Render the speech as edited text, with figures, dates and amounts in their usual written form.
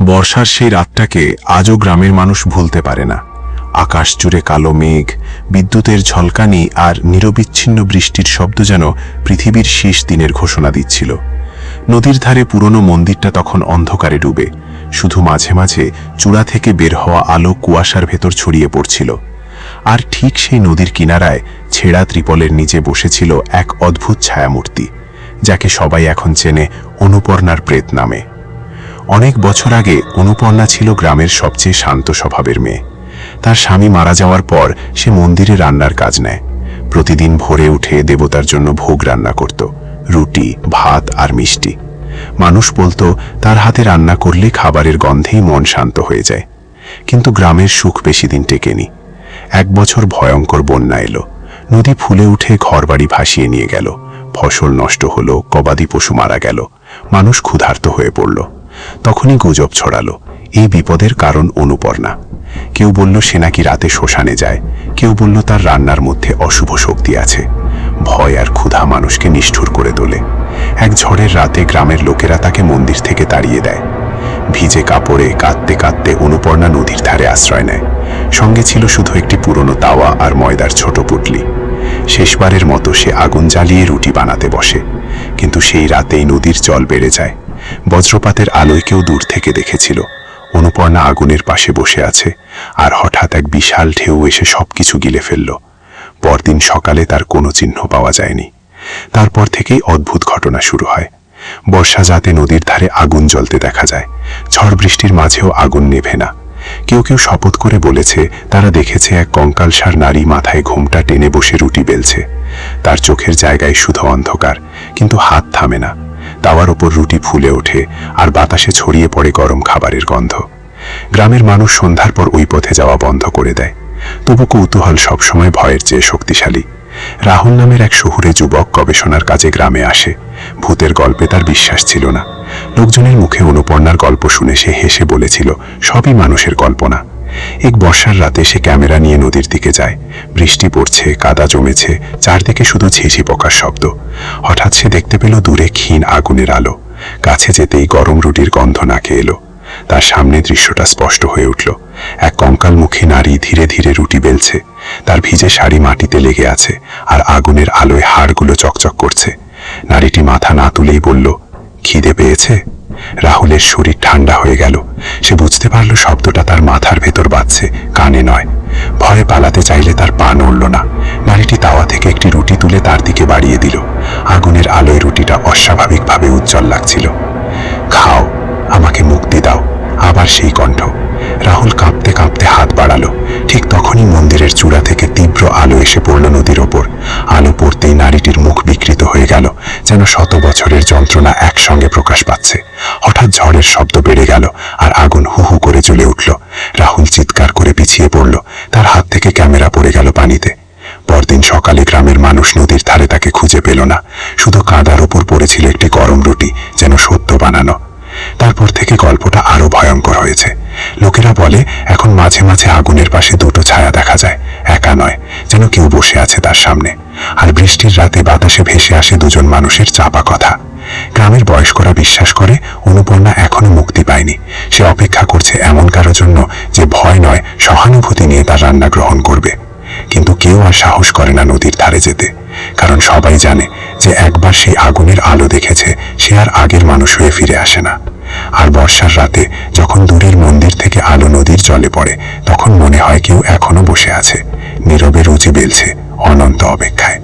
বর্ষার সেই রাতটাকে আজও গ্রামের মানুষ ভুলতে পারে না। আকাশ জুড়ে কালো মেঘ, বিদ্যুতের ঝলকানি আর নিরবিচ্ছিন্ন বৃষ্টির শব্দ যেন পৃথিবীর শেষ দিনের ঘোষণা দিচ্ছিল। নদীর ধারে পুরনো মন্দিরটা তখন অন্ধকারে ডুবে, শুধু মাঝে মাঝে চূড়া থেকে বের হওয়া আলো কুয়াশার ভেতর ছড়িয়ে পড়ছিল। আর ঠিক সেই নদীর কিনারায় ছেঁড়া ত্রিপলের নিচে বসেছিল এক অদ্ভুত ছায়ামূর্তি, যাকে সবাই এখন চেনে অনুপর্ণার প্রেত নামে। অনেক বছর আগে অনুপর্ণা ছিল গ্রামের সবচেয়ে শান্ত স্বভাবের মেয়ে। তার স্বামী মারা যাওয়ার পর সে মন্দিরে রান্নার কাজ নেয়। প্রতিদিন ভোরে উঠে দেবতার জন্য ভোগ রান্না করত, রুটি, ভাত আর মিষ্টি। মানুষ বলতো তার হাতে রান্না করলে খাবারের গন্ধেই মন শান্ত হয়ে যায়। কিন্তু গ্রামের সুখ বেশি দিন টেকেনি। এক বছর ভয়ঙ্কর বন্যা এলো। নদী ফুলে উঠে ঘরবাড়ি ভাসিয়ে নিয়ে গেল, ফসল নষ্ট হলো, গবাদি পশু মারা গেল, মানুষ ক্ষুধার্ত হয়ে পড়ল। তখনই গুজব ছড়ালো, এই বিপদের কারণ অনুপর্ণা। কেউ বলল সে নাকি রাতে শ্মশানে যায়, কেউ বলল তার রান্নার মধ্যে অশুভ শক্তি আছে। ভয় আর ক্ষুধা মানুষকে নিষ্ঠুর করে তোলে। এক ঝড়ের রাতে গ্রামের লোকেরা তাকে মন্দির থেকে তাড়িয়ে দেয়। ভিজে কাপড়ে কাঁদতে কাঁদতে অনুপর্ণা নদীর ধারে আশ্রয় নেয়। সঙ্গে ছিল শুধু একটি পুরনো তাওয়া আর ময়দার ছোট পুটলি। শেষবারের মতো সে আগুন জ্বালিয়ে রুটি বানাতে বসে। কিন্তু সেই রাতেই নদীর জল বেড়ে যায়। বজ্রপাতের আলোয় কেউ দূর থেকে দেখেছিল অনুপর্ণা আগুনের পাশে বসে আছে, আর হঠাৎ এক বিশাল ঢেউ এসে সবকিছু গিলে ফেলল। পরদিন সকালে তার কোনো চিহ্ন পাওয়া যায়নি। তারপর থেকেই অদ্ভুত ঘটনা শুরু হয়। বর্ষা যাতে নদীর ধারে আগুন জ্বলতে দেখা যায়, ঝড় বৃষ্টির মাঝেও আগুন নেভে না। কেউ কেউ শপথ করে বলেছে তারা দেখেছে এক কঙ্কালসার নারী মাথায় ঘোমটা টেনে বসে রুটি বেলছে। তার চোখের জায়গায় শুধু অন্ধকার, কিন্তু হাত থামে না। তাওয়ার ওপর রুটি ফুলে ওঠে, আর বাতাসে ছড়িয়ে পড়ে গরম খাবারের গন্ধ। গ্রামের মানুষ সন্ধ্যার পর ওই পথে যাওয়া বন্ধ করে দেয়। তবু কৌতূহল সবসময় ভয়ের চেয়ে শক্তিশালী। রাহুল নামের এক শহুরে যুবক গবেষণার কাজে গ্রামে আসে। ভূতের গল্পে তার বিশ্বাস ছিল না। লোকজনের মুখে অনুপর্ণার গল্প শুনে সে হেসে বলেছিল সবই মানুষের কল্পনা। এক বর্ষার রাতে সে ক্যামেরা নিয়ে নদীর দিকে যায়। বৃষ্টি পড়ছে, কাদা জমেছে, চারদিকে শুধু ঝিঝি পোকার শব্দ। হঠাৎ সে দেখতে পেল দূরে ক্ষীণ আগুনের আলো। কাছে যেতেই গরম রুটির গন্ধ নাকে এলো। তার সামনে দৃশ্যটা স্পষ্ট হয়ে উঠল। এক কঙ্কালমুখী নারী ধীরে ধীরে রুটি বেলছে। তার ভিজে শাড়ি মাটিতে লেগে আছে, আর আগুনের আলোয় হাড়গুলো চকচক করছে। নারীটি মাথা না তুলেই বলল, খিদে পেয়েছে? রাহুলের শরীর ঠান্ডা হয়ে গেল। সে বুঝতে পারল শব্দটা তার মাথার ভেতর বাজছে, কানে নয়। ভয়ে পালাতে চাইলে তার পা নড়ল না। নারীটি তাওয়া থেকে একটি রুটি তুলে তার দিকে বাড়িয়ে দিল। আগুনের আলোয় রুটিটা অস্বাভাবিকভাবে উজ্জ্বল লাগছিল। খাও, আমাকে মুক্তি দাও। আবার সেই কণ্ঠ। রাহুল কাঁপতে কাঁপতে হাত বাড়ালো। ঠিক তখনই মন্দিরের চূড়া থেকে তীব্র আলো এসে পড়ল নদীর ওপর। আলো পড়তেই নারীটির মুখ বিকৃত হয়ে গেল, যেন শত বছরের যন্ত্রণা একসঙ্গে প্রকাশ পাচ্ছে। হঠাৎ ঝড়ের শব্দ বেড়ে গেল, আর আগুন হু হু করে জ্বলে উঠল। রাহুল চিৎকার করে পিছিয়ে পড়ল। তার হাত থেকে ক্যামেরা পড়ে গেল পানিতে। পরদিন সকালে গ্রামের মানুষ নদীর ধারে তাকে খুঁজে পেল না। শুধু কাঁদার ওপর পড়েছিল একটি গরম রুটি, যেন সদ্য বানানো। তারপর থেকে গল্পটা আরো ভয়ঙ্কর হয়েছে। লোকেরা বলে এখন মাঝে মাঝে আগুনের পাশে দুটো ছায়া দেখা যায়, একা নয়, যেন কেউ বসে আছে তার সামনে। আর বৃষ্টির রাতে বাতাসে ভেসে আসে দুজন মানুষের চাপা কথা। গ্রামের বয়স্করা বিশ্বাস করে অনুপর্ণা এখনো মুক্তি পায়নি। সে অপেক্ষা করছে এমন কারো জন্য যে ভয় নয়, সহানুভূতি নিয়ে তার রান্না গ্রহণ করবে। কিন্তু কেউ আর সাহস করে না নদীর ধারে যেতে, কারণ সবাই জানে যে একবার সেই আগুনের আলো দেখেছে সে আর আগের মানুষ হয়ে ফিরে আসে না। আর বর্ষার রাতে যখন দূরের মন্দির থেকে আলো নদীর জলে পড়ে, তখন মনে হয় কেউ এখনো বসে আছে, নীরবে রুচি বেলছে, অনন্ত অপেক্ষায়।